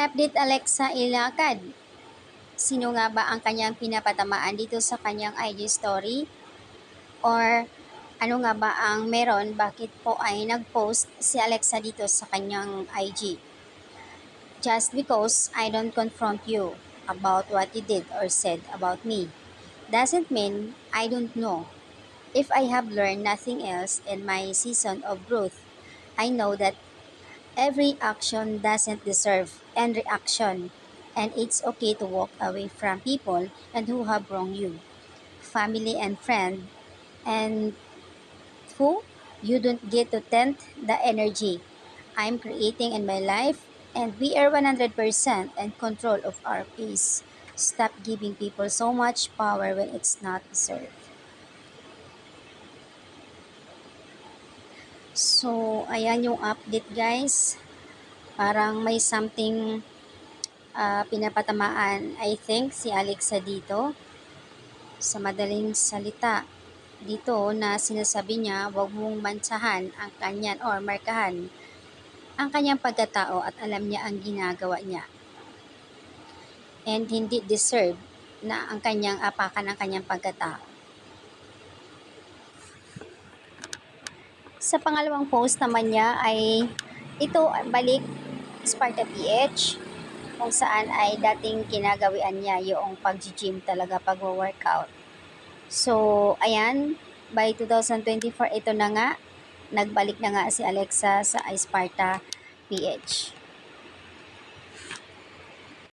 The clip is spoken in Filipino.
Update Alexa Ilacad. Sino nga ba ang kanyang pinapatamaan dito sa kanyang IG story? Or ano nga ba ang meron, bakit po ay nag-post si Alexa dito sa kanyang IG? Just because I don't confront you about what you did or said about me doesn't mean I don't know. If I have learned nothing else in my season of growth, I know that every action doesn't deserve an reaction, and it's okay to walk away from people and who have wronged you, family and friend, and who you don't get to tempt the energy I'm creating in my life, and we are 100% in control of our pace. Stop giving people so much power when it's not deserved. So, ayan yung update guys. Parang may something pinapatamaan, I think, si Alexa dito. Sa madaling salita, dito na sinasabi niya, huwag mong mansahan ang kanyan or markahan ang kanyang pagkatao at alam niya ang ginagawa niya. And hindi deserve na ang kanyang apakan ang kanyang pagkatao. Sa pangalawang post naman niya ay ito balik Sparta PH, kung saan ay dating kinagawian niya yung pag-gym talaga, pag-workout. So, ayan, by 2024, ito na nga, nagbalik na nga si Alexa sa Sparta PH.